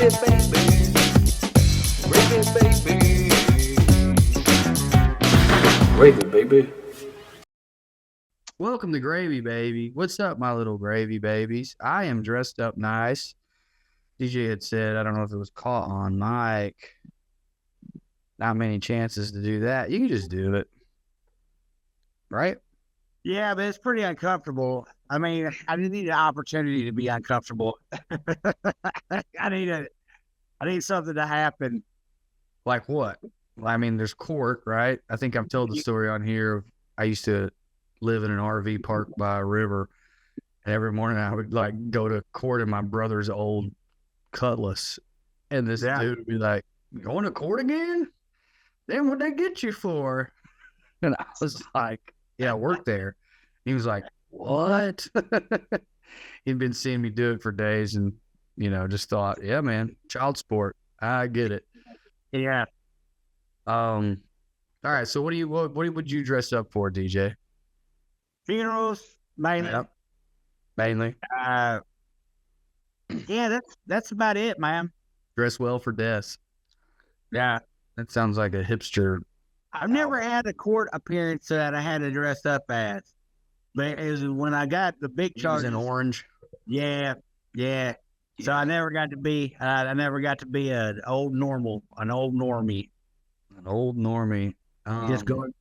Gravy, baby. Welcome to Gravy Baby. What's up, my little gravy babies? I am dressed up nice. DJ had said, I don't know if it was caught on mic. Not many chances to do that. You can just do it. Right? Yeah, but it's pretty uncomfortable. I mean, I need an opportunity to be uncomfortable. I need something to happen. Like what? Well, I mean, there's court, right? I think I've told the story on here. I used to live in an RV park by a river. And every morning I would like go to court in my brother's old Cutlass. And this dude would be like, going to court again? Then what'd they get you for? And I was like, yeah, I work there. He was like, what? He'd been seeing me do it for days and, just thought, yeah, man, child sport. I get it. Yeah. All right. So what would you dress up for, DJ? Funerals, mainly. Yep. Mainly. Yeah, that's about it, man. Dress well for death. Yeah. That sounds like a hipster. I've never had a court appearance that I had to dress up as. But it was when I got the big charge in orange. Yeah. So I never got to be an old normie. An old normie. Just going in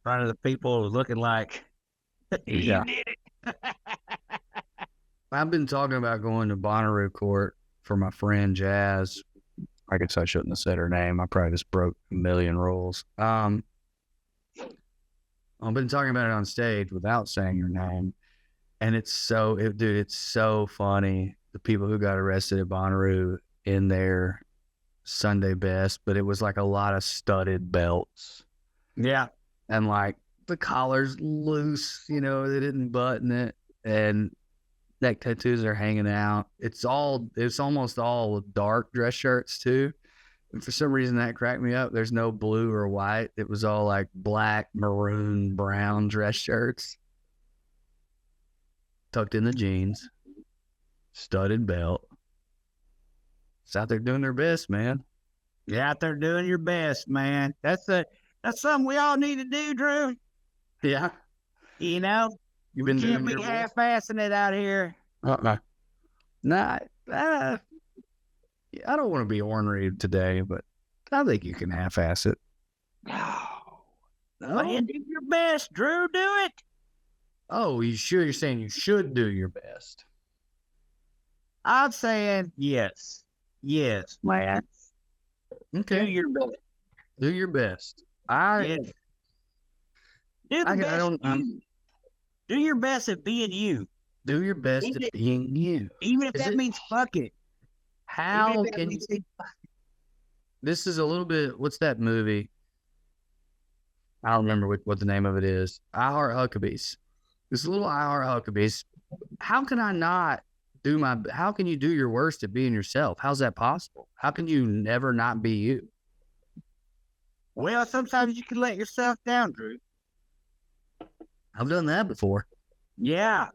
front of the people looking like yeah. did it. I've been talking about going to Bonnaroo Court for my friend Jazz. I guess I shouldn't have said her name. I probably just broke a million rules. I've been talking about it on stage without saying her name. And it's so funny. The people who got arrested at Bonnaroo in their Sunday best, but it was like a lot of studded belts. Yeah. And like the collar's loose, they didn't button it. And neck tattoos are hanging out. It's almost all dark dress shirts too. And for some reason that cracked me up. There's no blue or white. It was all like black, maroon, brown dress shirts. Tucked in the jeans. Studded belt. It's out there doing their best, man. You're out there doing your best, man. That's something we all need to do, Drew. Yeah. You've been can't be half-assing it out here. Nah, I don't want to be ornery today, but I think you can half-ass it. No. You do your best, Drew. Do it. Oh, you sure? You're saying you should do your best? I'm saying yes. Yes, man. Okay. Do your best. Do your best. Do your best at being you. Do your best at being you. Even if that means fuck it. How can you? This is a little bit. What's that movie? I don't remember what the name of it is. I Heart Huckabees. This little I Heart Huckabees. How can I not do how can you do your worst at being yourself? How's that possible? How can you never not be you? Well, sometimes you can let yourself down, Drew. I've done that before. Yeah.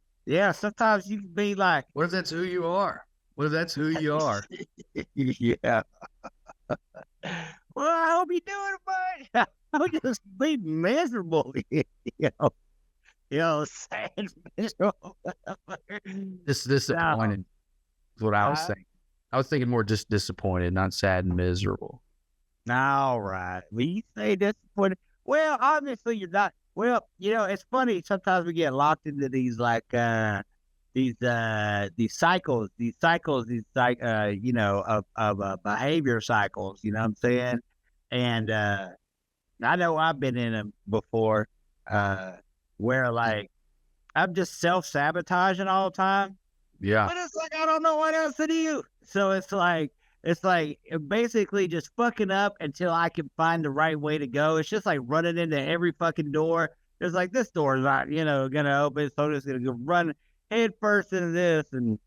Sometimes you can be like, what if that's who you are? What if that's who you are? Yeah. Well, I hope you're doing it, bud. I'll just be miserable. Sad, miserable. Disappointed is what I was saying. I was thinking more just disappointed, not sad and miserable. All right. When you say disappointed, well, obviously you're not. Well, it's funny. Sometimes we get locked into these these cycles, of behavior cycles. You know what I'm saying? And I know I've been in them before, where like I'm just self-sabotaging all the time. Yeah. But it's like I don't know what else to do. So it's like basically just fucking up until I can find the right way to go. It's just like running into every fucking door. It's like this door is not, gonna open, so I'm just gonna go run head first into this. And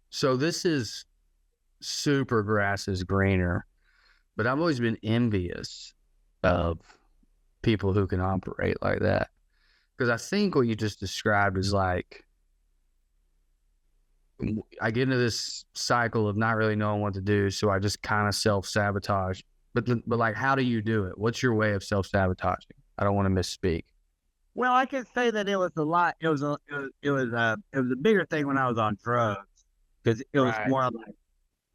so this is super grass is greener, but I've always been envious of people who can operate like that. Because I think what you just described is like I get into this cycle of not really knowing what to do, so I just kind of self-sabotage. But like, how do you do it? What's your way of self-sabotaging? I don't want to misspeak. Well, I can say that it was a lot. It was a bigger thing when I was on drugs, because it was Right. more like,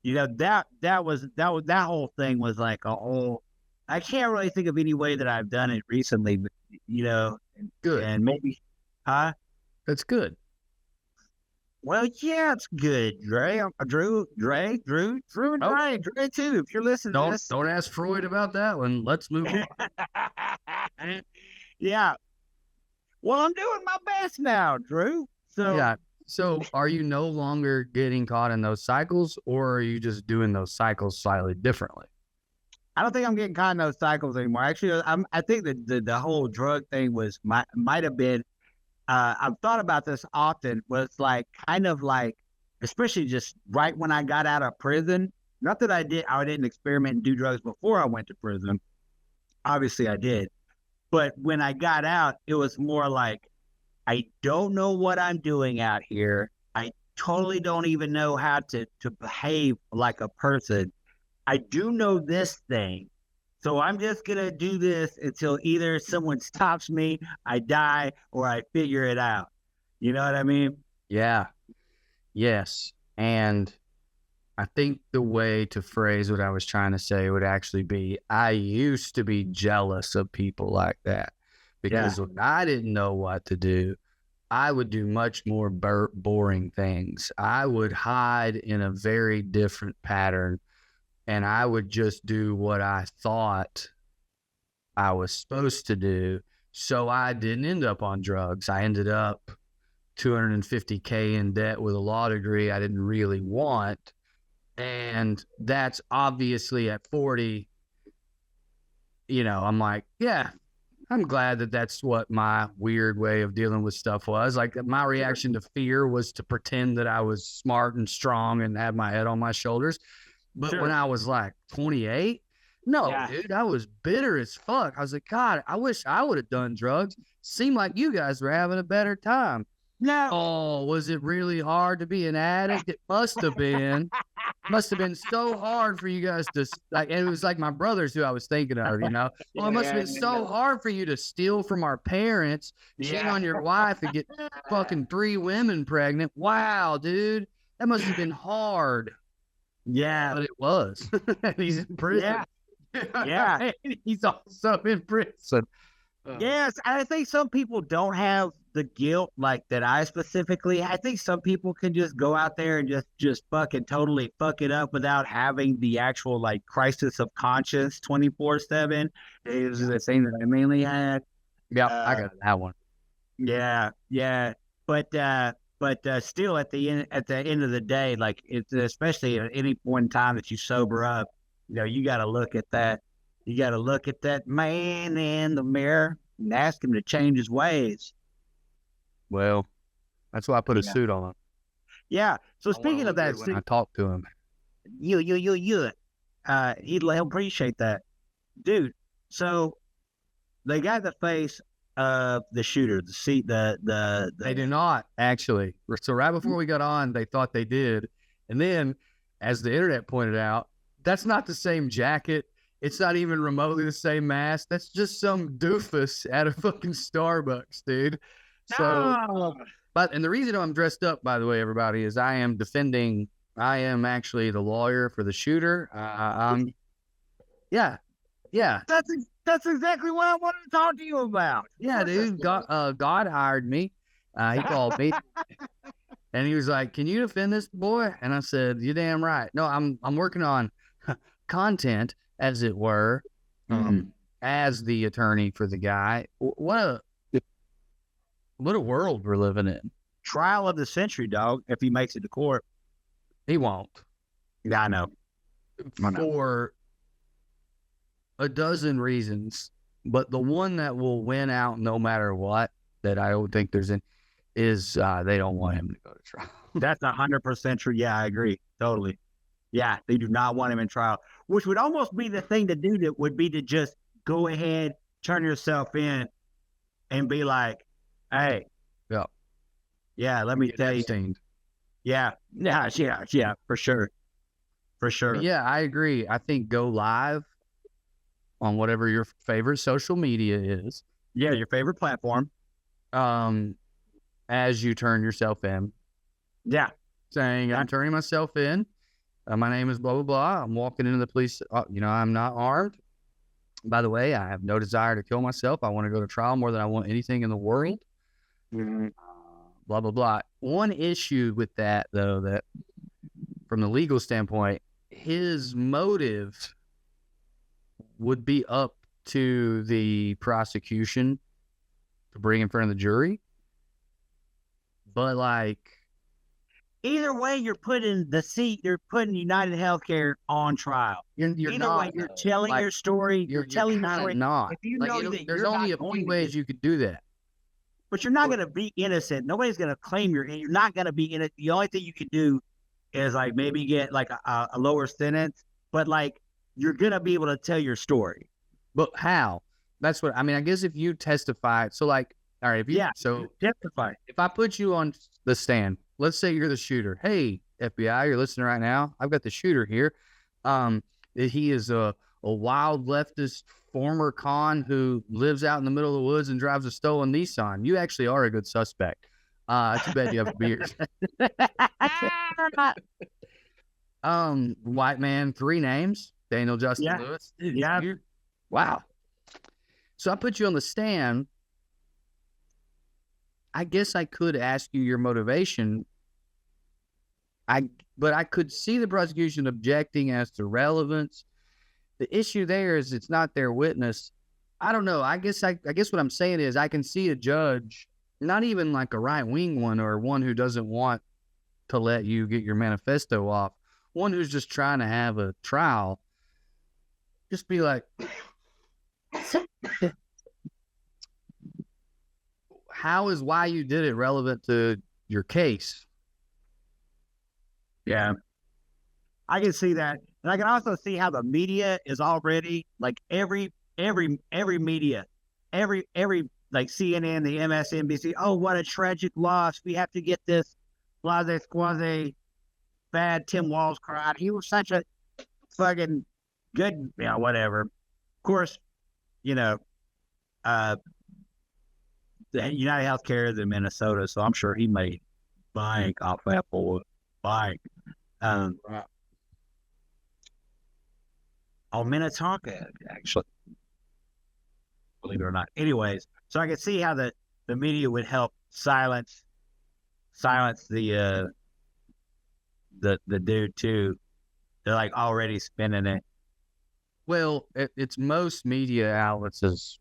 that whole thing was like a whole. I can't really think of any way that I've done it recently, but Good. and maybe, huh? That's good. Well, yeah, it's good, Dre. Drew, and Oh. Dre too. If you're listening to this, Don't ask Freud about that one. Let's move on. yeah. Well, I'm doing my best now, Drew. So Yeah. So are you no longer getting caught in those cycles, or are you just doing those cycles slightly differently? I don't think I'm getting caught in those cycles anymore. Actually, I think that the whole drug thing might have been. I've thought about this often. Was like kind of like, especially just right when I got out of prison. Not that I didn't experiment and do drugs before I went to prison. Obviously, I did. But when I got out, it was more like, I don't know what I'm doing out here. I totally don't even know how to behave like a person. I do know this thing. So I'm just going to do this until either someone stops me, I die, or I figure it out. You know what I mean? Yeah. Yes. And I think the way to phrase what I was trying to say would actually be, I used to be jealous of people like that, because when I didn't know what to do, I would do much more boring things. I would hide in a very different pattern, and I would just do what I thought I was supposed to do. So I didn't end up on drugs. I ended up $250K in debt with a law degree I didn't really want. And that's obviously at 40, I'm like, yeah, I'm glad that that's what my weird way of dealing with stuff was. Like, my reaction to fear was to pretend that I was smart and strong and had my head on my shoulders. But when I was like 28, no, dude, I was bitter as fuck. I was like, God, I wish I would have done drugs. Seemed like you guys were having a better time. No. Oh, was it really hard to be an addict? It must have been. Must have been so hard for you guys to, like, and it was like my brothers who I was thinking of, Oh, it must have been so hard for you to steal from our parents, cheat on your wife, and get fucking 3 women pregnant. Wow, dude. That must have been hard. Yeah. But it was. He's in prison. Yeah. He's also in prison. Yes, I think some people don't have the guilt like that. I think some people can just go out there and just fucking totally fuck it up without having the actual like crisis of conscience 24/7. It was the thing that I mainly had. Yeah, I got that one. Yeah. But still, at the end of the day, like, it's especially at any point in time that you sober up, you got to look at that. You got to look at that man in the mirror and ask him to change his ways. Well, that's why I put a suit on him. Yeah. So speaking of that, when I talk to him, he'll appreciate that, dude. So they got the face of the shooter. They do not actually. So right before we got on, they thought they did, and then, as the internet pointed out, that's not the same jacket. It's not even remotely the same mask. That's just some doofus at a fucking Starbucks, dude. So, and the reason I'm dressed up, by the way, everybody, is I am actually the lawyer for the shooter. Yeah. That's exactly what I wanted to talk to you about. Yeah, dude. God hired me. He called me, and he was like, "Can you defend this boy?" And I said, "You're damn right. No, I'm working on content, as it were, as the attorney for the guy." What a world we're living in. Trial of the century, dog. If he makes it to court, he won't. Yeah, I know. For a dozen reasons, but the one that will win out no matter what, that I don't think there's is they don't want him to go to trial. That's 100% true. Yeah, I agree. Totally. Yeah, they do not want him in trial, which would almost be the thing to do. That would be to just go ahead, turn yourself in, and be like, "Hey, yeah, let me tell you, Yeah, for sure, for sure. Yeah, I agree. I think go live on whatever your favorite social media is. Yeah, your favorite platform. As you turn yourself in, Yeah, saying, I'm turning myself in. My name is blah, blah, blah. I'm walking into the police. I'm not armed. By the way, I have no desire to kill myself. I want to go to trial more than I want anything in the world. Blah, blah, blah. One issue with that, though, that from the legal standpoint, his motive would be up to the prosecution to bring in front of the jury. But like, either way, you're putting United Healthcare on trial. You're Either not, way, you're telling your story. You're telling your story. Not. If you Like, know that there's you're only not a few going ways to, you could do that. but you're not going to be innocent. Nobody's going to claim you're not going to be innocent. The only thing you can do is like maybe get like a lower sentence, but like you're going to be able to tell your story. But how? That's what I mean. I guess if you testify, so like, all right, so testify. If I put you on the stand, let's say you're the shooter. Hey, FBI, you're listening right now. I've got the shooter here. He is a wild leftist former con who lives out in the middle of the woods and drives a stolen Nissan. You actually are a good suspect. Too bad you have a beard. White man, 3 names. Daniel Justin Lewis. Dude, wow. So I put you on the stand. I guess I could ask you your motivation. But I could see the prosecution objecting as to relevance. The issue there is it's not their witness. I don't know. I guess what I'm saying is I can see a judge, not even like a right-wing one or one who doesn't want to let you get your manifesto off, one who's just trying to have a trial, just be like, how is why you did it relevant to your case? Yeah, I can see that, and I can also see how the media is already like every media, every like CNN, the MSNBC. Oh, what a tragic loss! We have to get this blase squaze bad. Tim Walz cried. He was such a fucking good, whatever. Of course, the United Healthcare is in Minnesota, so I'm sure he made bank off that boy. Bank. On Minnetonka, actually, believe it or not. Anyways, so I can see how the media would help silence the dude too. They're like already spinning it. Well, it's most media outlets'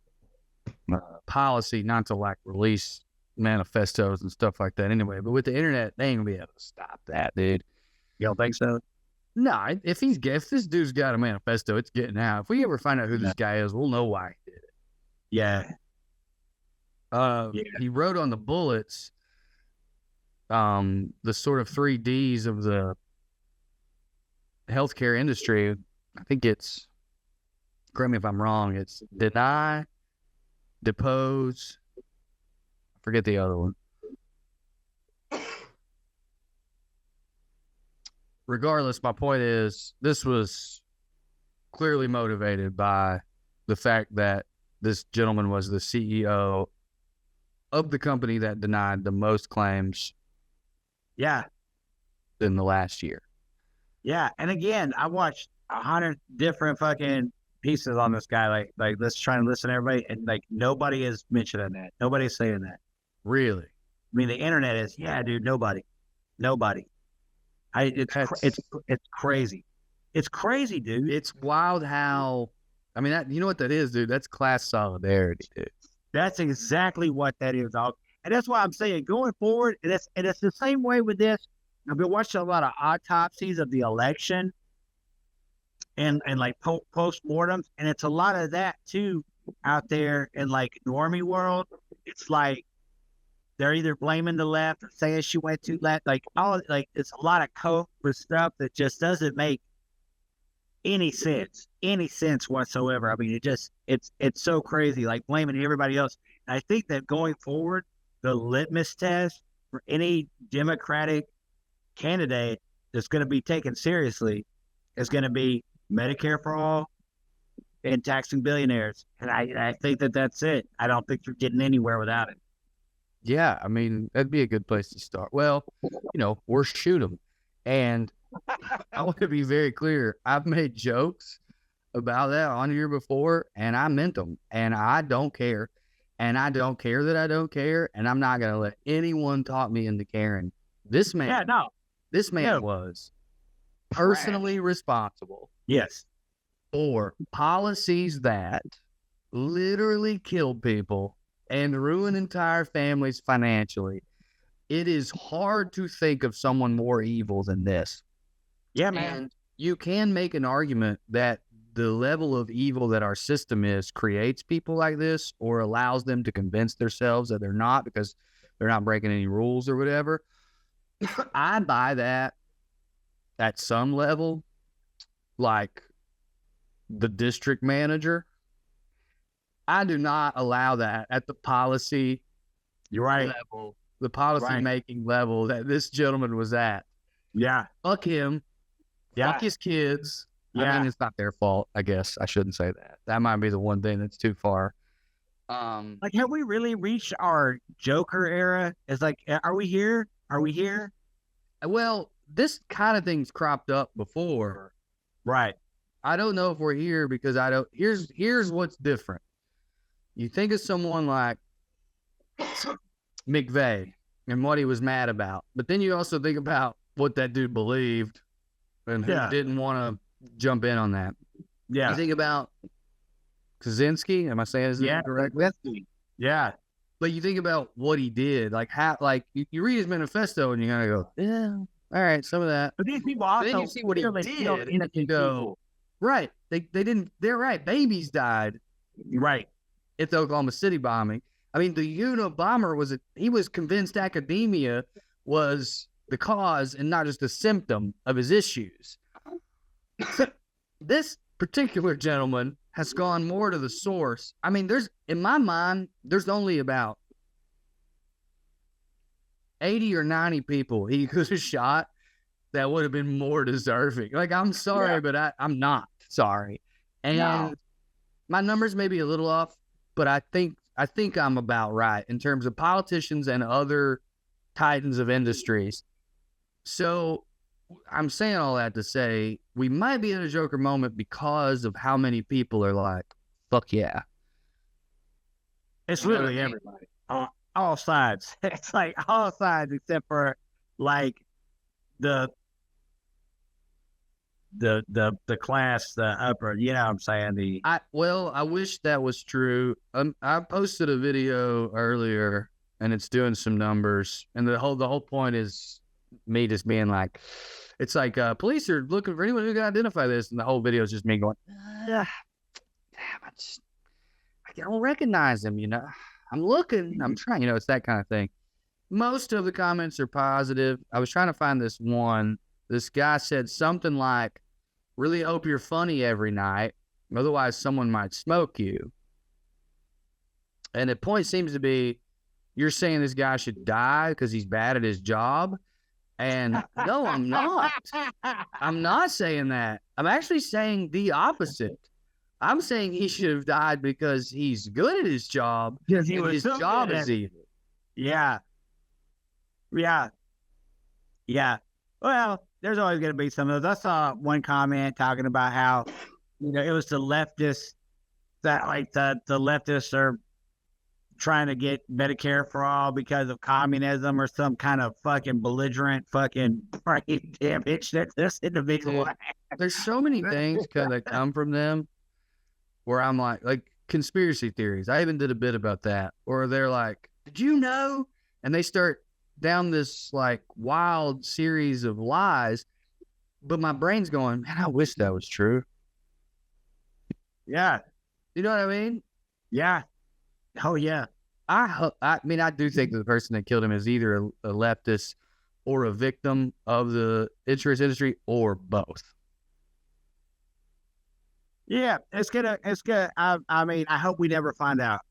policy not to like release manifestos and stuff like that anyway. But with the internet, they ain't gonna be able to stop that, dude. You don't think so? No, if this dude's got a manifesto, it's getting out. If we ever find out who this guy is, we'll know why he did it. Yeah. He wrote on the bullets the sort of 3 Ds of the healthcare industry. I think it's, correct me if I'm wrong, it's deny, depose, I forget the other one. Regardless, my point is this was clearly motivated by the fact that this gentleman was the CEO of the company that denied the most claims in the last year. Yeah. And again, I watched 100 different fucking pieces on this guy. Like let's try and listen to everybody. And like, nobody is mentioning that. Nobody's saying that. Really? I mean, the internet is, dude, nobody. It's crazy. It's crazy, dude. It's wild how, I mean, you know what that is, dude? That's class solidarity, dude. That's exactly what that is, dog. And that's why I'm saying going forward, and it's the same way with this. I've been watching a lot of autopsies of the election and like post-mortems, and it's a lot of that too out there in like normie world. It's like they're either blaming the left or saying she went too left. Like it's a lot of covert stuff that just doesn't make any sense whatsoever. I mean, it's so crazy, like blaming everybody else. And I think that going forward, the litmus test for any Democratic candidate that's going to be taken seriously is going to be Medicare for all and taxing billionaires. And I think that's it. I don't think you're getting anywhere without it. Yeah, I mean, that'd be a good place to start. Well, or shoot them. And I want to be very clear. I've made jokes about that on here before, and I meant them. And I don't care. And I don't care that I don't care. And I'm not going to let anyone talk me into caring. This man, was personally responsible. Yes. For policies that literally killed people and ruin entire families financially. It is hard to think of someone more evil than this. Yeah, man. And you can make an argument that the level of evil that our system is creates people like this or allows them to convince themselves that they're not because they're not breaking any rules or whatever. I buy that at some level, like the district manager. I do not allow that at the policy level, the policy making level that this gentleman was at. Yeah. Fuck him. Yeah. Fuck his kids. Yeah. I mean, it's not their fault, I guess. I shouldn't say that. That might be the one thing that's too far. Like, have we really reached our Joker era? It's like, are we here? Are we here? Well, this kind of thing's cropped up before. Right. I don't know if we're here because here's what's different. You think of someone like McVeigh and what he was mad about, but then you also think about what that dude believed and who didn't want to jump in on that. Yeah. You think about Kaczynski. Am I saying his name correctly? Yeah. But you think about what he did, like how, like you read his manifesto and you kind of go, yeah, all right, some of that. But these people also, then you see what he did, and you go, right? They're right. Babies died. Right. At the Oklahoma City bombing. I mean, the Unabomber he was convinced academia was the cause and not just a symptom of his issues. This particular gentleman has gone more to the source. I mean, in my mind, there's only about 80 or 90 people he could have shot that would have been more deserving. Like, I'm sorry, but I'm not sorry. And my numbers may be a little off, but I think I'm about right in terms of politicians and other titans of industries. So I'm saying all that to say we might be in a Joker moment because of how many people are like, fuck yeah. It's literally everybody. All sides. It's like all sides except for like the class, the upper, you know what I'm saying? I wish that was true. I posted a video earlier and it's doing some numbers, and the whole point is me just being like, it's like police are looking for anyone who can identify this, and the whole video is just me going, damn, I don't recognize him, I'm looking, I'm trying, it's that kind of thing. Most of the comments are positive. I was trying to find this one. This guy said something like, really hope you're funny every night, otherwise someone might smoke you. And the point seems to be, you're saying this guy should die because he's bad at his job? And no, I'm not. I'm not saying that. I'm actually saying the opposite. I'm saying he should have died because he's good at his job. Because his job is evil. Yeah. Yeah. Yeah. Well, there's always going to be some of those. I saw one comment talking about how, it was the leftists that like the leftists are trying to get Medicare for all because of communism or some kind of fucking belligerent fucking brain damage that this individual has. There's so many things that come from them where I'm like conspiracy theories. I even did a bit about that. Or they're like, did you know? And they start down this like wild series of lies, but my brain's going, man, I wish that was true. Yeah. You know what I mean? Yeah. Oh yeah. I mean, I do think that the person that killed him is either a leftist or a victim of the insurance industry or both. Yeah, it's good. I mean, I hope we never find out.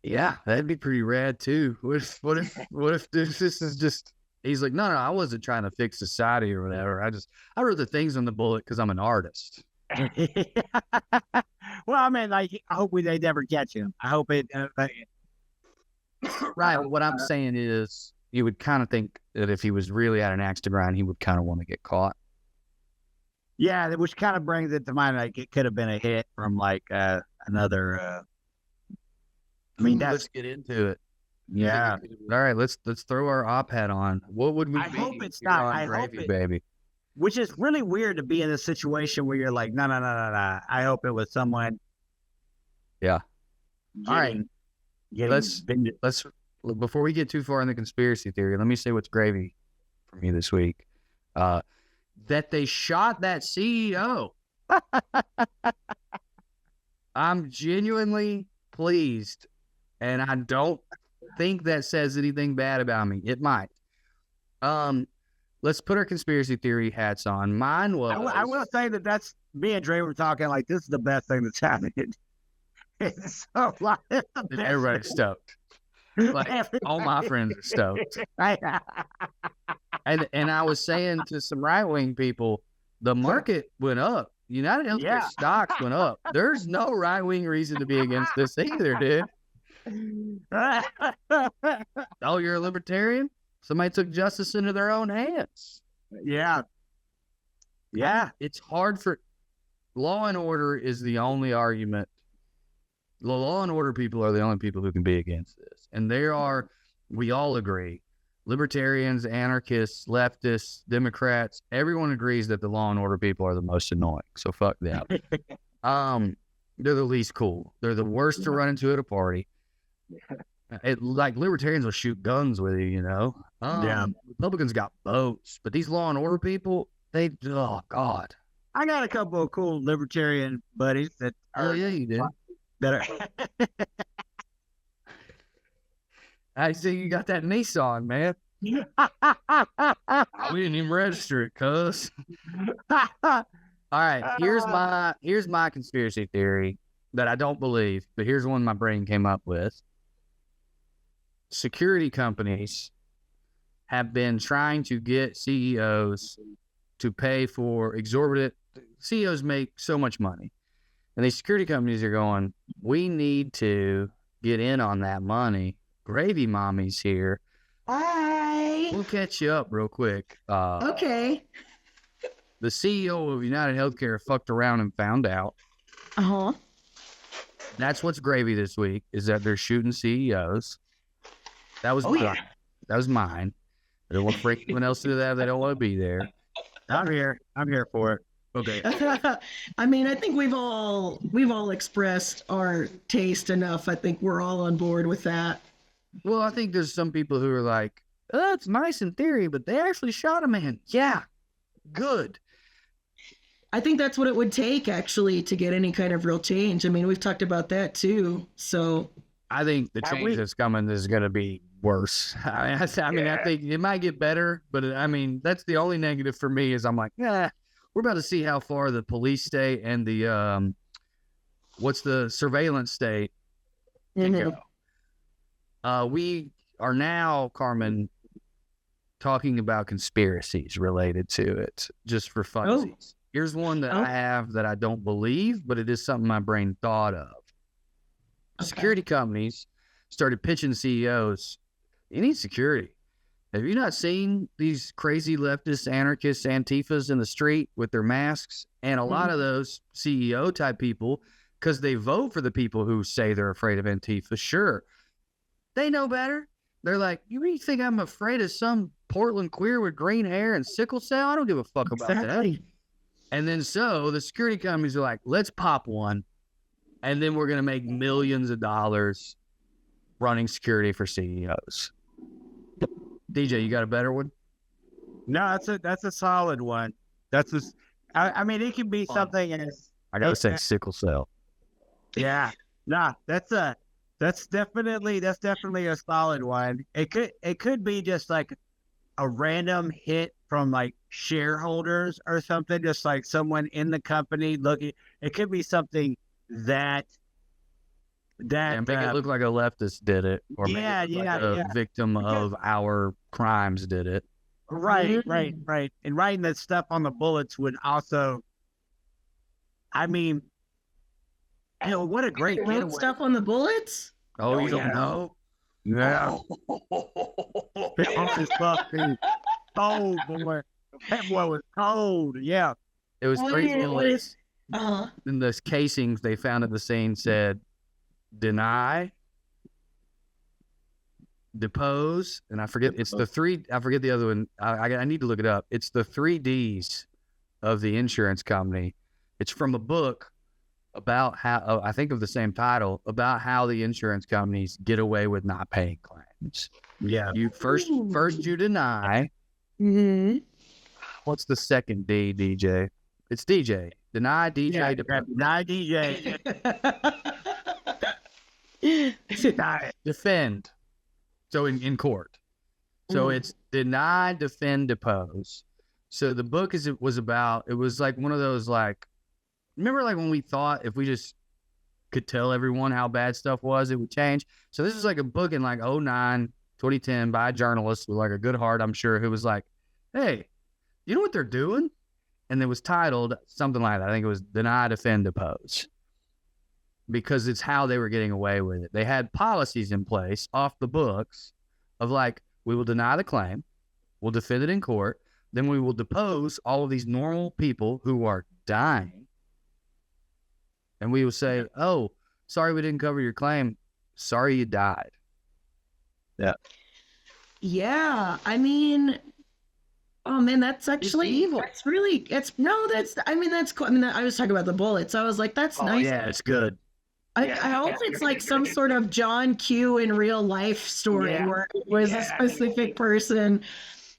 Yeah, that'd be pretty rad too. What if this is just He's like, no, I wasn't trying to fix society or whatever. I wrote the things on the bullet because I'm an artist. Well, I mean, like, I hope they never catch him. I hope it. Right. What I'm saying is, you would kind of think that if he was really at an axe to grind, he would kind of want to get caught. Yeah, which kind of brings it to mind. Like, it could have been a hit from like another. I mean, Let's get into it. yeah. All right, let's throw our op hat on. What would we? I be hope it's if you're not- on I hope Gravy it- Baby. Which is really weird to be in a situation where you're like, no. I hope it was someone. Yeah. All right. Getting Let's before we get too far in the conspiracy theory, let me say what's gravy for me this week. That they shot that CEO. I'm genuinely pleased, and I don't think that says anything bad about me. It might. Let's put our conspiracy theory hats on. Mine was. I will say that's me and Dre were talking like this is the best thing that's happened. It's so like it's the best Everybody's thing. stoked. Like all my friends are stoked. And I was saying to some right wing people, the market went up. United Healthcare Yeah. stocks went up. There's no right wing reason to be against this either, dude. Oh, you're a libertarian? Somebody took justice into their own hands. Yeah. Yeah. It's hard for law and order is the only argument. The law and order people are the only people who can be against this. And there are, we all agree, libertarians, anarchists, leftists, Democrats, everyone agrees that the law and order people are the most annoying. So fuck them. They're the least cool. They're the worst to run into at a party. Like libertarians will shoot guns with you, you know. Yeah. Republicans got boats, but these law and order people, oh God. I got a couple of cool libertarian buddies that Oh are yeah, you did. that are I see you got that Nissan, man. We didn't even register it, cuz. All right, here's my conspiracy theory that I don't believe, but here's one my brain came up with. Security companies have been trying to get CEOs to pay for exorbitant. CEOs make so much money, and these security companies are going, we need to get in on that money. Gravy Mommy's here. Hi. We'll catch you up real quick. Okay. The CEO of United Healthcare fucked around and found out. Uh-huh. That's what's gravy this week, is that they're shooting CEOs. That was mine. Yeah. That was mine. I don't want to freak anyone else to do that. They don't want to be there. I'm here for it. Okay. I mean, I think we've all expressed our taste enough. I think we're all on board with that. Well, I think there's some people who are like, oh, it's nice in theory, but they actually shot a man. Yeah. Good. I think that's what it would take actually to get any kind of real change. I mean, we've talked about that too. So I think the change that's coming is going to be worse. I think it might get better, but I mean, that's the only negative for me is I'm like, yeah, we're about to see how far the police state and the, what's the surveillance state can go. We are now, Carmen, talking about conspiracies related to it, just for funsies. Here's one that I have that I don't believe, but it is something my brain thought of. Okay. Security companies started pitching CEOs, you need security. Have you not seen these crazy leftist anarchists, Antifas in the street with their masks? And a lot of those CEO type people, because they vote for the people who say they're afraid of Antifa, sure. They know better. They're like, you really think I'm afraid of some Portland queer with green hair and sickle cell? I don't give a fuck about that. And then so the security companies are like, let's pop one. And then we're going to make millions of dollars running security for CEOs. DJ, you got a better one? No, that's a solid one. I mean, it can be something as I got to say sickle cell. yeah. Nah, that's definitely a solid one. It could be just like a random hit from like shareholders or something, just like someone in the company looking. It could be something that And make it look like a leftist did it, or make it look like a victim of our crimes did it. Right. And writing that stuff on the bullets would also, I mean, hell, what a great Wrote getaway. stuff on the bullets. Oh, you don't know? Yeah. That was fucking cold, boy. That boy was cold. Yeah. It was What three is- what bullets. is- Uh, And the casings they found at the scene said deny, depose, and I forget the other one. I need to look it up. It's the 3 Ds of the insurance company. It's from a book about how, I think of the same title, about how the insurance companies get away with not paying claims. Yeah. You first you deny. mhm. What's the second D, DJ? It's DJ. Deny, DJ, Yeah, depose. not DJ. Defend. So in court. So it's deny, defend, depose. So the book it was like one of those, like, remember like when we thought if we just could tell everyone how bad stuff was, it would change. So this is like a book in like 2010 by a journalist with like a good heart, I'm sure, who was like, hey, you know what they're doing? And it was titled something like that. I think it was deny, defend, depose. Because it's how they were getting away with it. They had policies in place off the books of like, we will deny the claim, we'll defend it in court, then we will depose all of these normal people who are dying. And we will say, oh, sorry we didn't cover your claim. Sorry you died. Yeah, I mean, oh man, that's actually evil. That's really, that's cool. I mean, I was talking about the bullets. I was like, that's nice. Yeah, it's good. I hope it's like some sort of John Q in real life story where it was a specific person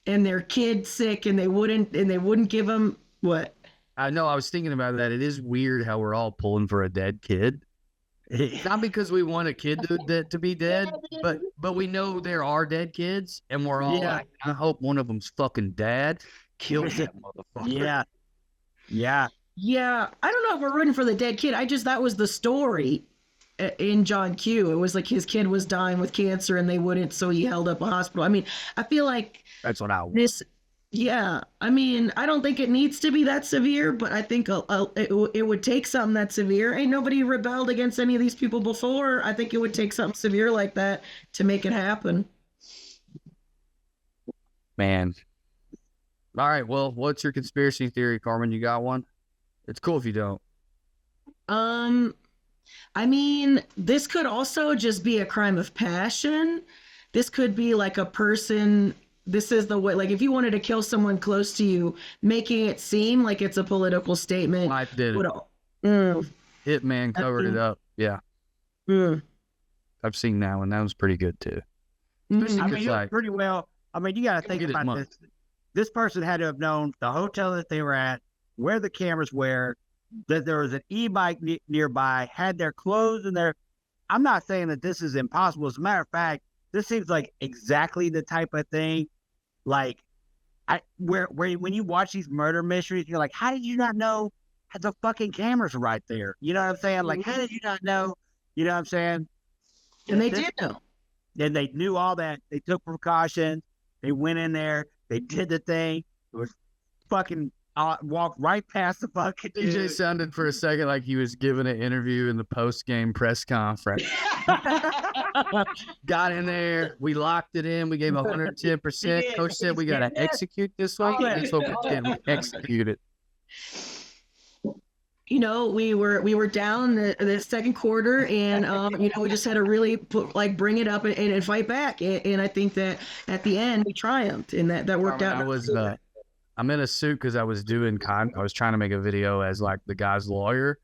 and their kid sick and they wouldn't give them what? I know, I was thinking about that. It is weird how we're all pulling for a dead kid. Not because we want a kid to be dead, but we know there are dead kids, and we're all like, I hope one of them's fucking dad. Kill that motherfucker. Yeah. Yeah, I don't know if we're rooting for the dead kid. That was the story in John Q. It was like his kid was dying with cancer and they wouldn't, so he held up a hospital. I mean, I feel like That's what I want. this, yeah, I mean, I don't think it needs to be that severe, but I think it would take something that severe. Ain't nobody rebelled against any of these people before. I think it would take something severe like that to make it happen. Man. All right, well, what's your conspiracy theory, Carmen? You got one? It's cool if you don't. I mean, this could also just be a crime of passion. This could be like a person. This is the way, like if you wanted to kill someone close to you, making it seem like it's a political statement. Life did it. Mm, Hitman covered it up. Yeah, mm, I've seen that one. That was pretty good too. mm. Especially I mean, It's it was like- pretty well. I mean, you got to think Get his about money. this. This person had to have known the hotel that they were at, where the cameras were, that there was an e-bike nearby, had their clothes in there. I'm not saying that this is impossible. As a matter of fact, this seems like exactly the type of thing, like, where when you watch these murder mysteries, you're like, how did you not know the fucking cameras are right there? You know what I'm saying? Like, how did you not know? You know what I'm saying? And they This- did know. And they knew all that. They took precautions. They went in there. They did the thing. It was fucking walked right past the fucking DJ dude. sounded for a second like he was giving an interview in the post-game press conference. Got in there. We locked it in. We gave 110%. Coach said we got to execute this one. That's what we did. We executed. You know, we were down the second quarter, and you know, we just had to really bring it up and fight back. And I think that at the end we triumphed, and that worked out. I was I'm in a suit because I was I was trying to make a video as like the guy's lawyer,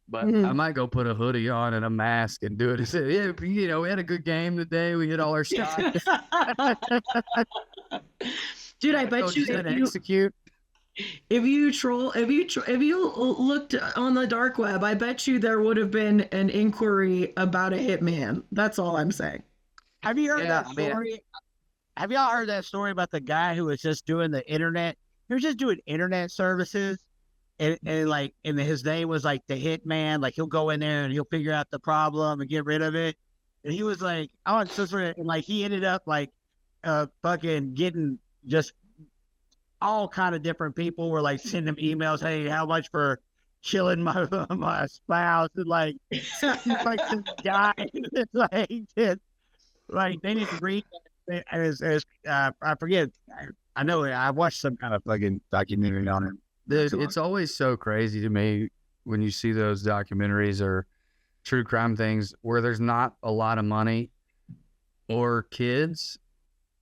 but Mhm. I might go put a hoodie on and a mask and do it. Say, yeah, you know, we had a good game today. We hit all our shots. Dude, I bet Coach you said if you execute. if you looked on the dark web, I bet you there would have been an inquiry about a hitman. That's all I'm saying. Have you heard Yeah, that I mean- story? Have y'all heard that story about the guy who was just doing the internet? He was just doing internet services, and his name was like the Hitman. Like he'll go in there and he'll figure out the problem and get rid of it. And he was like, and like he ended up like fucking getting just all kind of different people were like sending them emails. Hey, how much for killing my spouse? And like, like some guy, it's like they need to read. I forget. I know I watched some kind of fucking documentary on it. It's always so crazy to me when you see those documentaries or true crime things where there's not a lot of money or kids,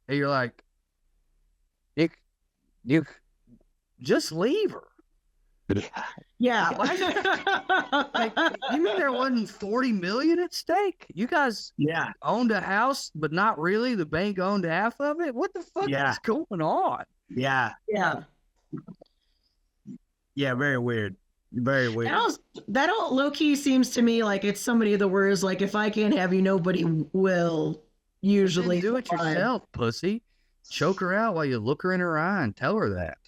and you're like, you just leave her. Yeah. Like, you mean there wasn't 40 million at stake? You guys owned a house, but not really. The bank owned half of it. What the fuck is going on? Yeah. Very weird. Very weird. That all low key seems to me like it's somebody of the words like, if I can't have you, nobody will. Usually do it yourself, pussy. Choke her out while you look her in her eye and tell her that.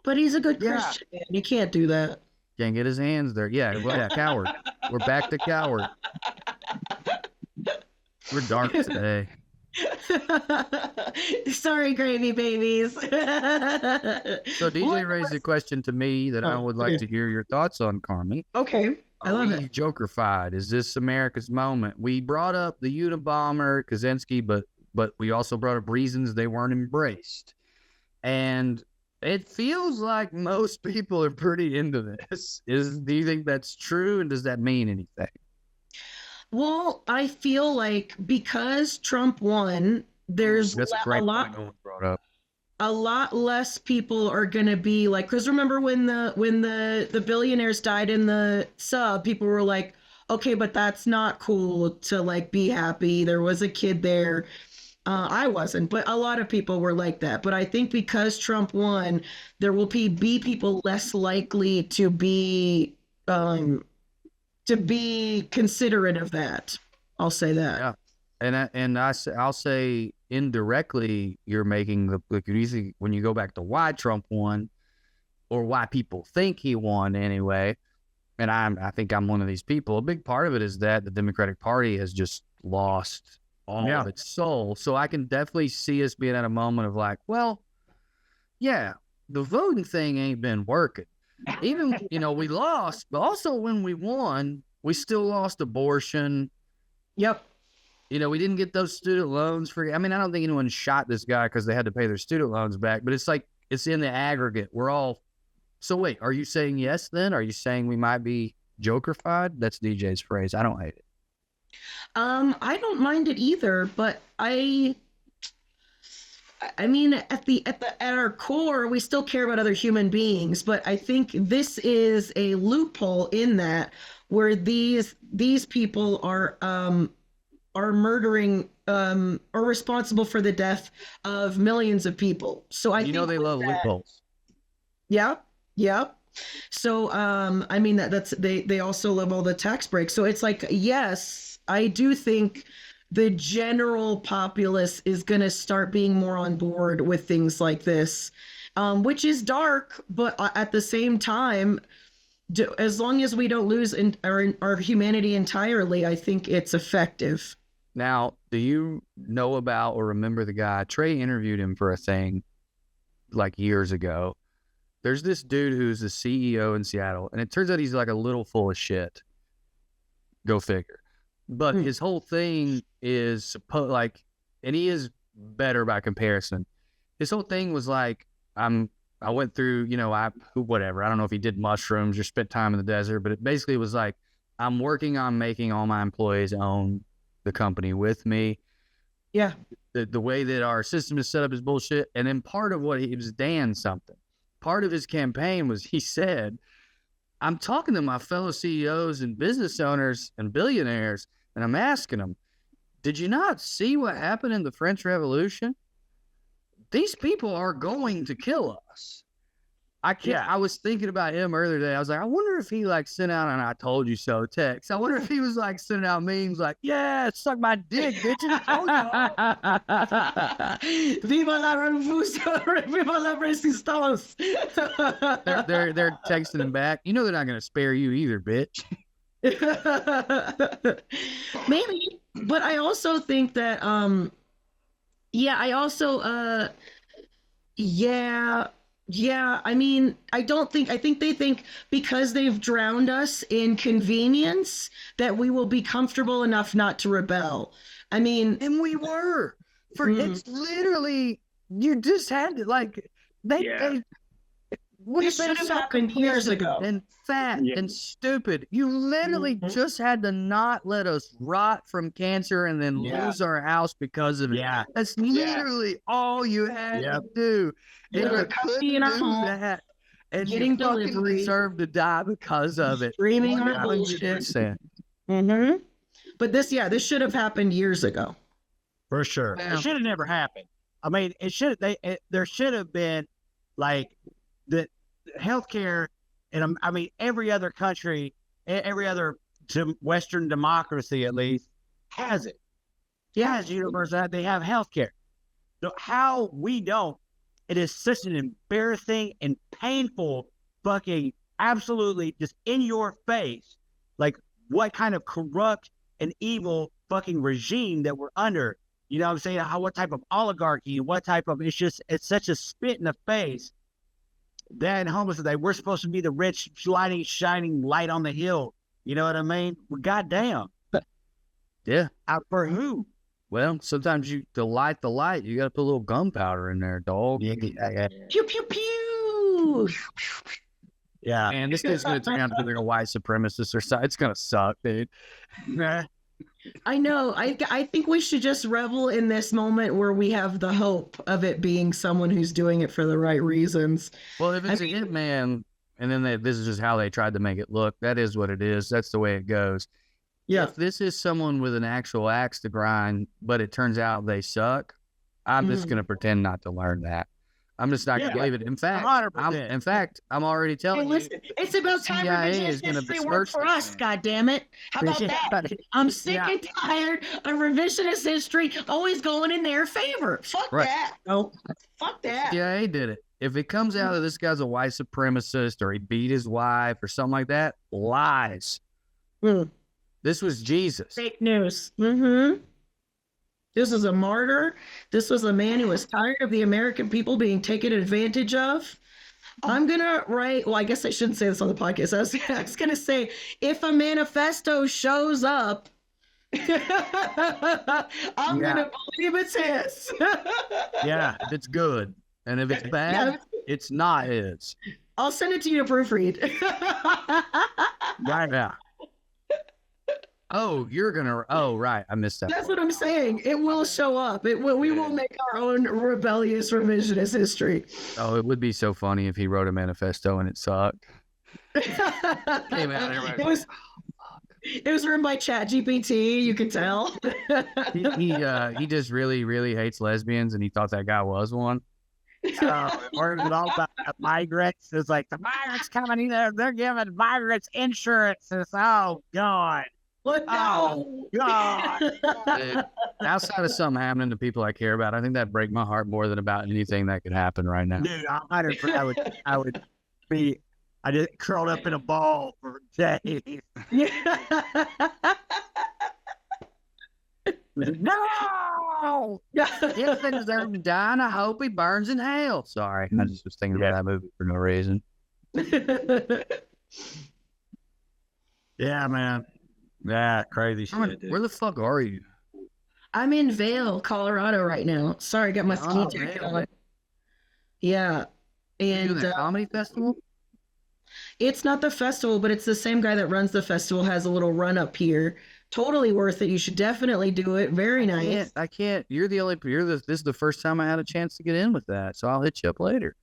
But he's a good Christian, man. You can't do that. Can't get his hands there. Yeah, coward. We're back to coward. We're dark today. Sorry, gravy babies. So DJ raised a question to me that I would like to hear your thoughts on, Carmi. Okay. I love it. Jokerfied. Is this America's moment? We brought up the Unabomber, Kaczynski, but we also brought up reasons they weren't embraced. And it feels like most people are pretty into this. Do you think that's true? And does that mean anything? Well, I feel like because Trump won, there's a lot less people are going to be like, because remember when the billionaires died in the sub, people were like, okay, but that's not cool to like be happy. There was a kid there. I wasn't, but a lot of people were like that. But I think because Trump won, there will be people less likely to be considerate of that. I'll say that. Yeah, I'll say indirectly, you're making when you go back to why Trump won, or why people think he won anyway. And I think I'm one of these people. A big part of it is that the Democratic Party has just lost all of its soul. So I can definitely see us being at a moment of like, well, yeah, the voting thing ain't been working. Even, we lost, but also when we won, we still lost abortion. Yep. We didn't get those student loans free. I mean, I don't think anyone shot this guy because they had to pay their student loans back, but it's like, it's in the aggregate. So wait, are you saying yes then? Are you saying we might be Jokerfied? That's DJ's phrase. I don't hate it. I don't mind it either, but I mean, at our core, we still care about other human beings, but I think this is a loophole in that where these people are murdering, are responsible for the death of millions of people. So I think they love loopholes. Yep. So I mean they also love all the tax breaks. So it's like, yes, I do think the general populace is going to start being more on board with things like this, which is dark, but at the same time, as long as we don't lose our humanity entirely, I think it's effective. Now, do you know about or remember the guy? Trey interviewed him for a thing like years ago. There's this dude who's the CEO in Seattle, and it turns out he's like a little full of shit. Go figure. But his whole thing is and he is better by comparison. His whole thing was like, I went through, whatever. I don't know if he did mushrooms or spent time in the desert, but it basically was like, I'm working on making all my employees own the company with me. Yeah. The way that our system is set up is bullshit. And then part of what he was Dan something. Part of his campaign was he said, I'm talking to my fellow CEOs and business owners and billionaires, and I'm asking them, did you not see what happened in the French Revolution? These people are going to kill us. I was thinking about him earlier today. I was like, I wonder if he sent out an I told you so text. I wonder if he was sending out memes like, yeah, suck my dick, bitches. Viva la revolution, viva la resistance. They're texting him back. They're not going to spare you either, bitch. Maybe, but I also think that, Yeah, I mean, I think they think because they've drowned us in convenience that we will be comfortable enough not to rebel. I mean, And we were. For it's literally you just had to like they would This have been should have so happened years complicit ago. and fat and stupid. You literally Mhm. just had to not let us rot from cancer and then Yeah. lose our house because of it. Yeah. That's literally all you had to do. And Put a you copy couldn't in our do home, that. And getting you fucking delivery. deserve to die because of it. Streaming our bullshit. 100%. Mm-hmm. But this should have happened years ago. For sure. Yeah. It should have never happened. I mean, there should have been like the healthcare and I mean every other country, every other Western democracy at least has it. Has universal. They have healthcare. So how we don't, it is such an embarrassing and painful fucking absolutely just in your face, like what kind of corrupt and evil fucking regime that we're under. You know what I'm saying? What type of oligarchy, what type of, it's such a spit in the face. Then homeless today, we're supposed to be the rich, shining light on the hill. You know what I mean? Well, goddamn. Yeah. Out for who? Well, sometimes to light the light, you got to put a little gunpowder in there, dog. Yeah. Pew pew pew. Yeah. Man, this is going to turn out to be like a white supremacist or something. It's going to suck, dude. I know. I think we should just revel in this moment where we have the hope of it being someone who's doing it for the right reasons. Well, if it's a hitman, and then this is just how they tried to make it look, that is what it is. That's the way it goes. Yeah. If this is someone with an actual axe to grind, but it turns out they suck, I'm just going to pretend not to learn that. I'm just not going to believe it. In fact, 100%. I'm already Hey, telling you. listen, it's about time CIA revisionist is gonna history besmirch worked for this us, man. God damn it. How about that? I'm sick and tired of revisionist history always going in their favor. Fuck Right. that. No. Fuck that. CIA did it. If it comes out that this guy's a white supremacist or he beat his wife or something like that, lies. Mm. This was Jesus. Fake news. Mm-hmm. This is a martyr. This was a man who was tired of the American people being taken advantage of. I'm gonna write. Well, I guess I shouldn't say this on the podcast. I was gonna say, if a manifesto shows up, I'm gonna believe it's his. Yeah, if it's good. And if it's bad, it's not his. I'll send it to you to proofread. Right now. Oh, right. I missed that. That's part. what I'm saying. It will show up. We will make our own rebellious revisionist history. Oh, it would be so funny if he wrote a manifesto and it sucked. It was written by ChatGPT. You can tell. He just really, really hates lesbians, and he thought that guy was one. Or is it all about the migrants? It's like the migrants coming in there, they're giving migrants insurance. It's, oh God. What? Oh God. Dude, outside of something happening to people I care about, I think that'd break my heart more than about anything that could happen right now. Dude, I would be, I just curled up in a ball for days. No! If they deserve to die, and I hope he burns in hell. Sorry, I just was thinking about that movie for no reason. Yeah, man. Yeah, crazy shit. Dude. Where the fuck are you? I'm in Vail, Colorado right now. Sorry, I got my ski jacket on. Yeah. You And doing that comedy festival? it's not the festival, but it's the same guy that runs the festival has a little run up here. Totally worth it. You should definitely do it. Very nice. I can't. This is the first time I had a chance to get in with that, so I'll hit you up later.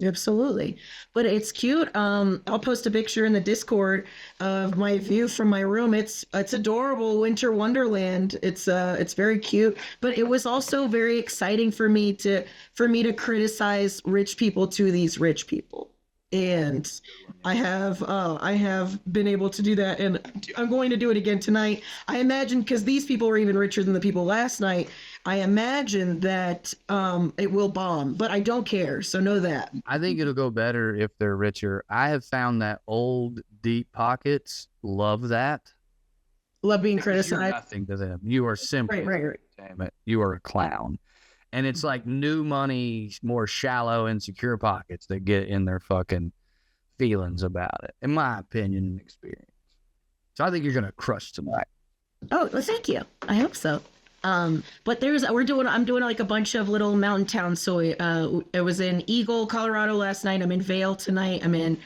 Absolutely. But it's cute. I'll post a picture in the Discord of my view from my room. It's adorable winter wonderland. It's very cute, but it was also very exciting for me to criticize rich people to these rich people. And I have been able to do that, and I'm going to do it again tonight. I imagine, because these people are even richer than the people last night, I imagine that it will bomb, but I don't care. So know that. I think it'll go better if they're richer. I have found that old deep pockets love that. Love being You're criticized. nothing to them. You are simply, Right. damn it, you are a clown. And it's like new money, more shallow, insecure pockets that get in their fucking feelings about it, in my opinion and experience. So I think you're gonna crush tonight. Oh, well, thank you. I hope so. But I'm doing like a bunch of little mountain towns. So I was in Eagle, Colorado last night. I'm in Vail tonight. I'm in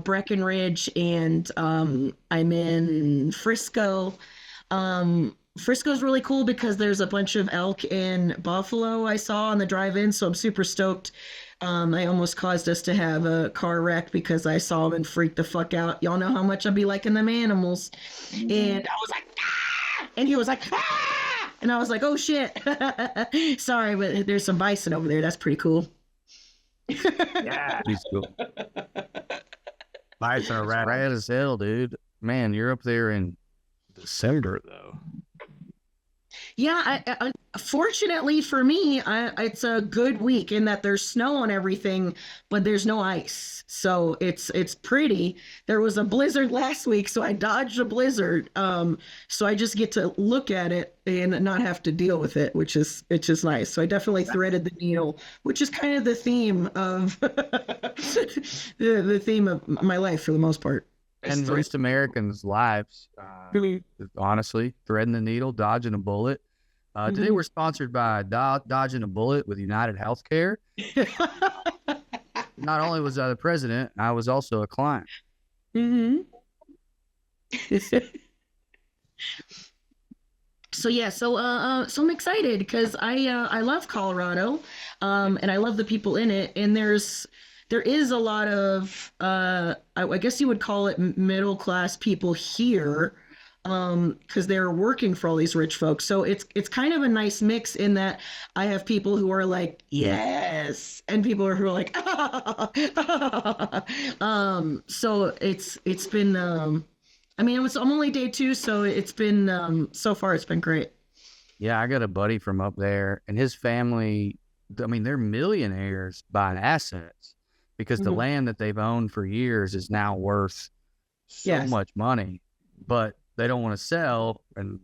Breckenridge, and I'm in Frisco. Frisco's really cool because there's a bunch of elk in Buffalo I saw on the drive-in, so I'm super stoked. I almost caused us to have a car wreck because I saw him and freaked the fuck out. Y'all know how much I be liking them animals. And I was like, ah! And he was like, ah! And I was like, oh shit. Sorry, but there's some bison over there. That's pretty cool. Yeah. He's cool. Bison are rad. Rad as hell, dude. Man, you're up there in December though. Yeah, fortunately for me, it's a good week in that there's snow on everything, but there's no ice. So it's pretty. There was a blizzard last week, so I dodged a blizzard. So I just get to look at it and not have to deal with it, which is nice. So I definitely threaded the needle, which is kind of the theme of the theme of my life for the most part. And most Americans' lives, honestly, threading the needle, dodging a bullet. Today we're sponsored by Dodging a Bullet with United Healthcare. Not only was I the president, I was also a client. Mm-hmm. So I'm excited because I love Colorado, and I love the people in it, and there is a lot of I guess you would call it middle class people here, because they're working for all these rich folks. So it's kind of a nice mix in that I have people who are like, yes, and people who are like, so it's been I mean, I'm only day 2, so it's been so far it's been great. Yeah, I got a buddy from up there, and his family, I mean, they're millionaires buying assets because the land that they've owned for years is now worth so much money, but they don't want to sell, and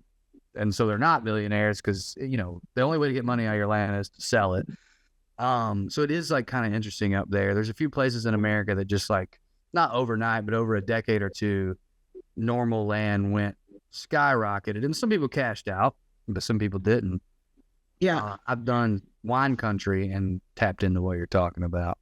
so they're not millionaires because, you know, the only way to get money out of your land is to sell it. So it is like kind of interesting up there. There's a few places in America that just like, not overnight, but over a decade or two, normal land went skyrocketed, and some people cashed out, but some people didn't. Yeah. I've done wine country and tapped into what you're talking about.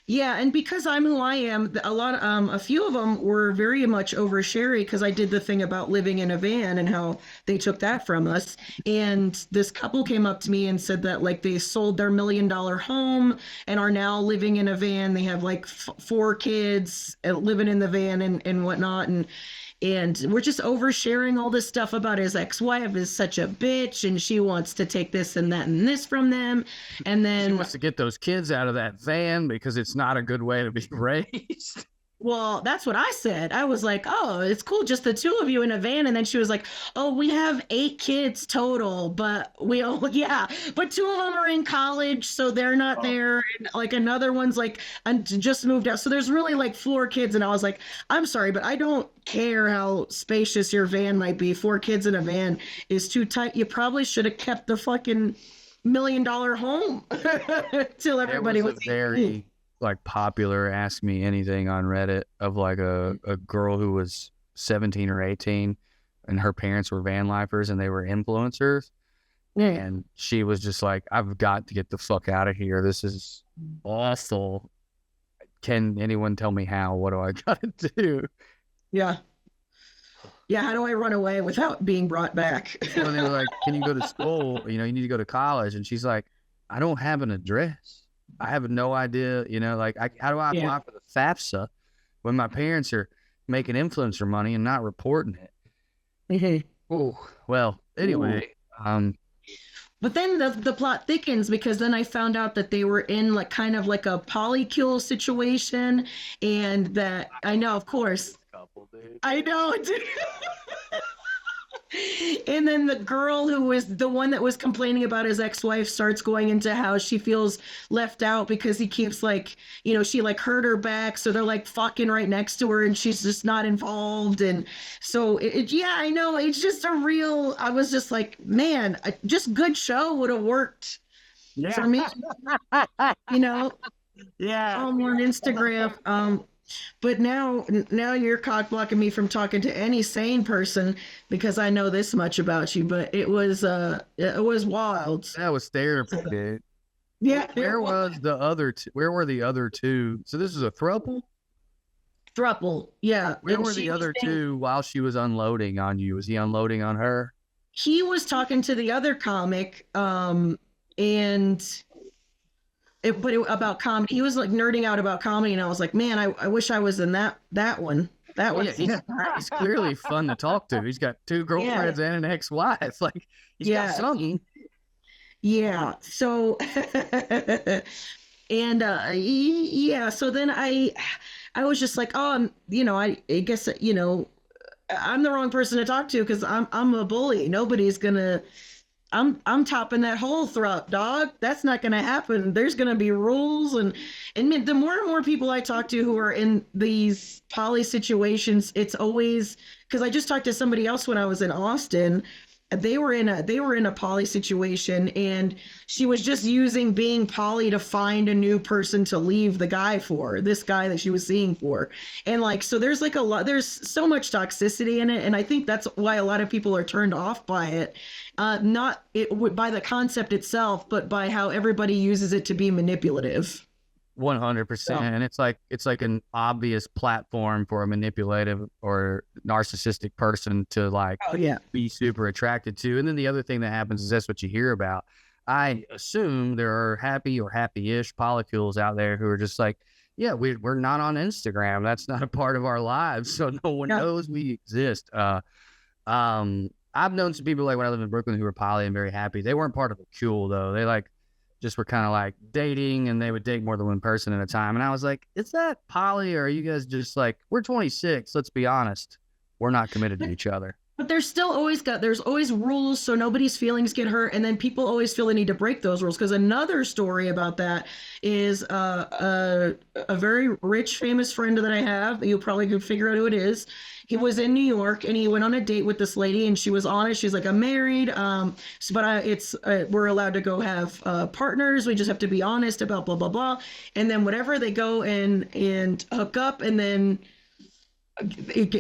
Yeah, and because I'm who I am, a few of them were very much oversharing because I did the thing about living in a van and how they took that from us. And this couple came up to me and said that like they sold their $1 million home and are now living in a van. They have like 4 kids living in the van and whatnot. And we're just oversharing all this stuff about his ex-wife is such a bitch and she wants to take this and that and this from them. And then she wants to get those kids out of that van because it's not a good way to be raised. Well, that's what I said. I was like, oh, it's cool, just the 2 of you in a van. And then she was like, oh, we have 8 kids total, but but 2 of them are in college, so they're not there. And like another one's like just moved out. So there's really like 4 kids. And I was like, I'm sorry, but I don't care how spacious your van might be. 4 kids in a van is too tight. You probably should have kept the fucking $1 million home till everybody was very like popular Ask Me Anything on Reddit of like a girl who was 17 or 18 and her parents were van lifers and they were influencers. And she was just like, I've got to get the fuck out of here. This is awful. Can anyone tell me how? What do I gotta do? Yeah. How do I run away without being brought back? And they were like, can you go to school? You know, you need to go to college. And she's like, I don't have an address. I have no idea, you know, like, how do I apply for the FAFSA when my parents are making influencer money and not reporting it? Oh, well, anyway. But then the plot thickens because then I found out that they were in like kind of like a polycule situation, and that I know, of course. Couple, dude. I know, dude. And then the girl who was the one that was complaining about his ex-wife starts going into how she feels left out because he keeps like, she like hurt her back. So they're like fucking right next to her and she's just not involved. And so yeah, I know. It's just I was just like, man, just good show would have worked for me, Yeah. on Instagram. But now you're cock blocking me from talking to any sane person because I know this much about you. But it was wild. That was therapy, dude. Yeah. Where was the other two? Where were the other two? So this is a throuple? Thruple. Yeah. Where And were she the was other saying- two while she was unloading on you? Was he unloading on her? He was talking to the other comic, about comedy. He was like nerding out about comedy, and I was like, man, I wish I was in that one. That one. Yeah, he's clearly fun to talk to. He's got 2 girlfriends and an ex-wife. Like, he's got something. Yeah. So, and yeah. So then I was just like, oh, I guess I'm the wrong person to talk to because I'm a bully. Nobody's gonna. I'm topping that whole thrup, dog. That's not gonna happen. There's gonna be rules, and the more and more people I talk to who are in these poly situations, it's always because I just talked to somebody else when I was in Austin. They were in a poly situation, and she was just using being poly to find a new person to leave the guy for, this guy that she was seeing for. And like, so there's so much toxicity in it. And I think that's why a lot of people are turned off by it. Not by the concept itself, but by how everybody uses it to be manipulative. 100%. And it's like an obvious platform for a manipulative or narcissistic person to like be super attracted to. And then the other thing that happens is that's what you hear about. I assume there are happy or happy-ish polycules out there who are just like, yeah, we're not on Instagram. That's not a part of our lives. So no one knows we exist. I've known some people like when I lived in Brooklyn who were poly and very happy. They weren't part of a cule though. They like just were kind of like dating, and they would date more than one person at a time. And I was like, is that poly, or are you guys just like, we're 26, let's be honest, we're not committed to each other? But there's always rules, so nobody's feelings get hurt, and then people always feel the need to break those rules. Because another story about that is a very rich, famous friend that I have. You probably could figure out who it is. He was in New York, and he went on a date with this lady, and she was honest. She's like, I'm married, we're allowed to go have partners. We just have to be honest about blah blah blah. And then whatever, they go and hook up, and then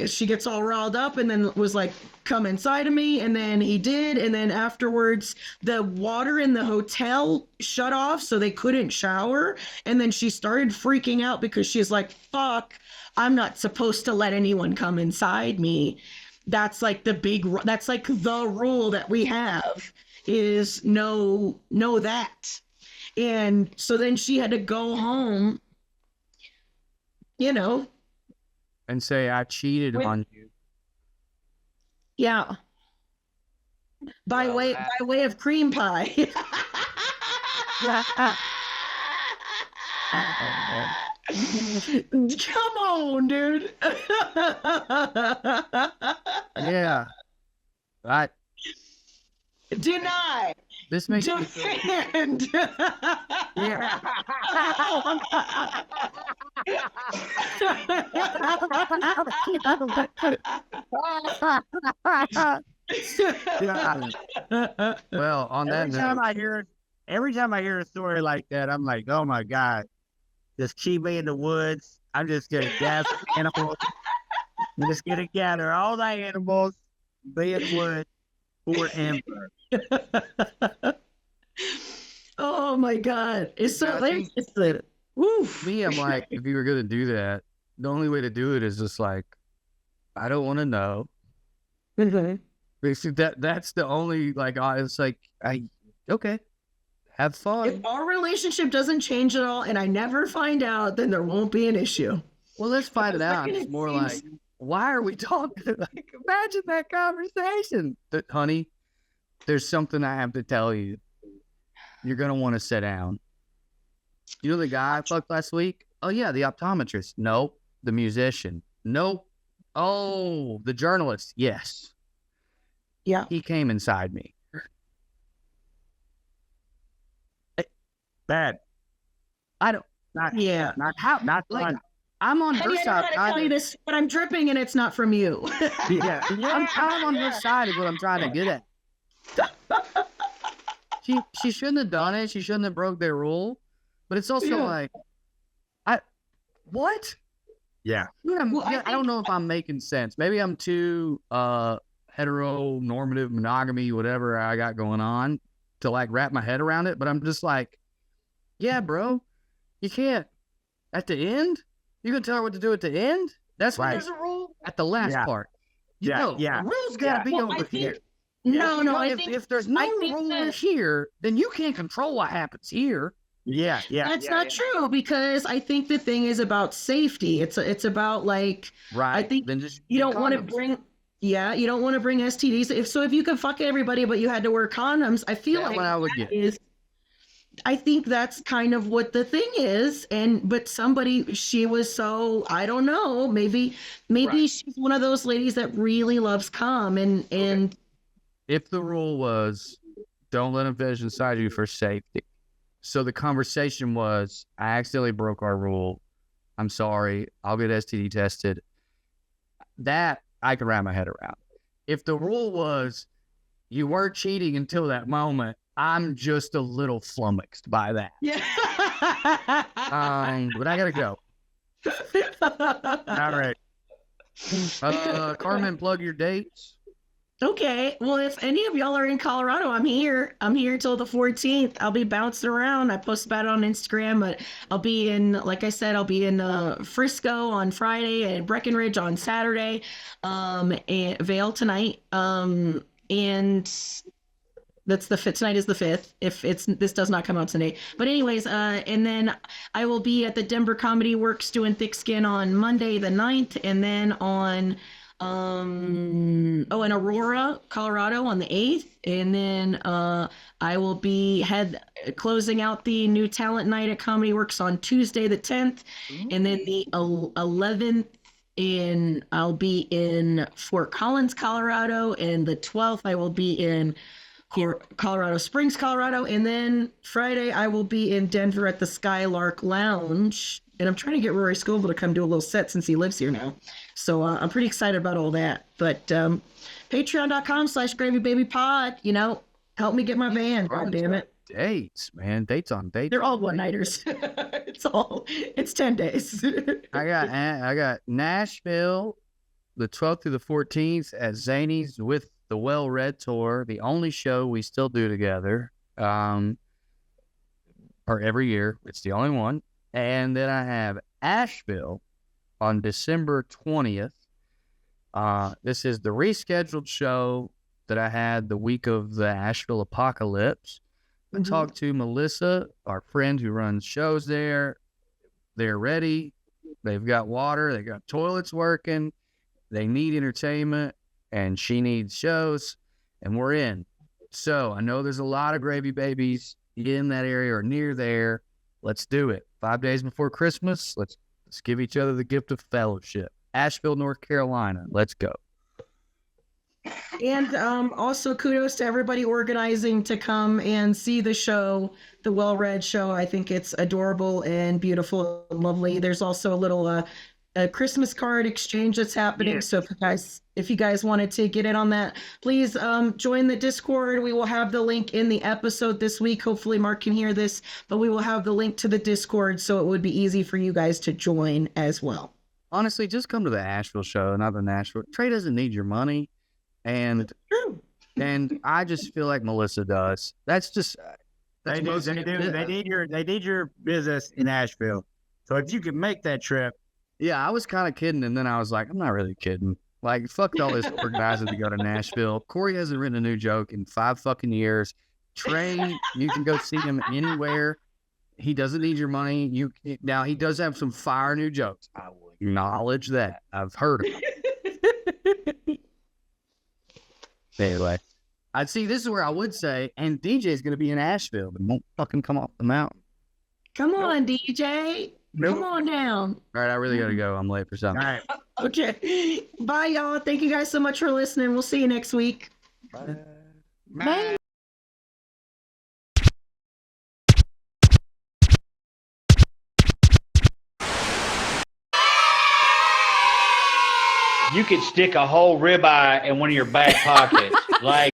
she gets all riled up and then was like, come inside of me. And then he did. And then afterwards, the water in the hotel shut off, so they couldn't shower. And then she started freaking out because she's like, fuck, I'm not supposed to let anyone come inside me. That's like that's like the rule that we have is know that. And so then she had to go home, And say, I cheated on you. Yeah. By way of cream pie. Come on, dude. Yeah. Deny. This makes me Defend. yeah. Well, on that Every time I hear a story like that, I'm like, oh my God, just keep me in the woods. I'm just gonna gather animals. I'm just gonna gather all the animals, be in the woods forever. Oh my God. It's so Me, I'm like, if you were gonna do that, the only way to do it is just like, I don't want to know. Basically, that's the only like. It's like, okay, have fun. If our relationship doesn't change at all and I never find out, then there won't be an issue. Well, let's find it out. It's more like, why are we talking? Like, imagine that conversation. Honey, there's something I have to tell you. You're gonna want to sit down. You know the guy I fucked last week? Oh yeah, the optometrist. Nope. The musician. Nope. Oh, the journalist. Yes. Yeah. He came inside me. Bad. I don't. Not Yeah. not How? not Like, fun. I'm on Honey, her I don't know side. how to tell you this, but I'm dripping and it's not from you. Yeah. I'm on her side is what I'm trying to get at. She shouldn't have done it. She shouldn't have broke their rule. But it's also Yeah. like, what? Yeah. Yeah, Well, I I don't know if I'm making sense. Maybe I'm too heteronormative monogamy, whatever I got going on, to like wrap my head around it. But I'm just like, yeah, bro, you can't. At the end, you gonna tell her what to do at the end? That's when Right. there's a rule. At the last Yeah. part, Yeah, no, yeah, the rule's gotta yeah. be Well, I over think- here. No, no, I if, think if there's no think rule that- here, then you can't control what happens here. Yeah. Yeah. that's yeah, not yeah. true because I think the thing is about safety. It's about like Right. think then just you don't want to condoms. bring. Yeah, you don't want to bring STDs. If you could fuck everybody, but you had to wear condoms, I feel That's like what I would that get. is. I think that's kind of what the thing is, but she was so I don't know. Maybe Right. she's one of those ladies that really loves cum and If the rule was don't let them finish inside you for safety. So the conversation was, I accidentally broke our rule. I'm sorry. I'll get STD tested. That I can wrap my head around. If the rule was you weren't cheating until that moment, I'm just a little flummoxed by that. yeah. But I gotta go. All right. Carmen, plug your dates. Okay. Well, if any of y'all are in Colorado, I'm here. I'm here till the 14th. I'll be bouncing around. I post about it on Instagram, but I'll be in, like I said, I'll be in Frisco on Friday and Breckenridge on Saturday, and Vail tonight. And that's the fifth. Tonight is the 5th. If this does not come out today, but anyways, and then I will be at the Denver Comedy Works doing Thick Skin on Monday the 9th, and then on in Aurora, Colorado on the 8th, and then I will be closing out the new talent night at Comedy Works on Tuesday the 10th, and then the 11th I'll be in Fort Collins, Colorado, and the 12th I will be in Colorado Springs, Colorado, and then Friday I will be in Denver at the Skylark Lounge, and I'm trying to get Rory Scovel to come do a little set since he lives here now. So I'm pretty excited about all that. But patreon.com/gravybabypod, help me get my van. God damn it. Dates, man. Dates on dates. They're all one-nighters. It's 10 days. I got Nashville, the 12th through the 14th at Zany's with the Well Red Tour, the only show we still do together, or every year. It's the only one. And then I have Asheville on December 20th. This is the rescheduled show that I had the week of the Asheville apocalypse. I talked to Melissa, our friend who runs shows there. They're ready. They've got water. They got toilets working. They need entertainment, and she needs shows, and we're in. So I know there's a lot of gravy babies in that area or near there. Let's do it. 5 days before Christmas, let's give each other the gift of fellowship. Asheville, North Carolina. Let's go. And also kudos to everybody organizing to come and see the show, the Well Read show. I think it's adorable and beautiful and lovely. There's also a little a Christmas card exchange that's happening. Yeah. So if you guys wanted to get in on that, please join the Discord. We will have the link in the episode this week. Hopefully Mark can hear this, but we will have the link to the Discord so it would be easy for you guys to join as well. Honestly, just come to the Asheville show, not the Nashville. Trey doesn't need your money. And I just feel like Melissa does. That's just They most- need your business in Asheville. So if you can make that trip, Yeah, I was kind of kidding, and then I was like, I'm not really kidding. Like, fuck all this organizing to go to Nashville. Corey hasn't written a new joke in 5 fucking years. Trey, you can go see him anywhere. He doesn't need your money. Now he does have some fire new jokes. I will acknowledge that. I've heard of them. Anyway, I'd see. This is where I would say, and DJ's going to be in Asheville, but won't fucking come off the mountain. Come on, DJ. Nope. Come on down. All right, I really got to go. I'm late for all something. right. Okay. Bye, y'all. Thank you guys so much for listening. We'll see you next week. Bye. You could stick a whole ribeye in one of your back pockets. Like,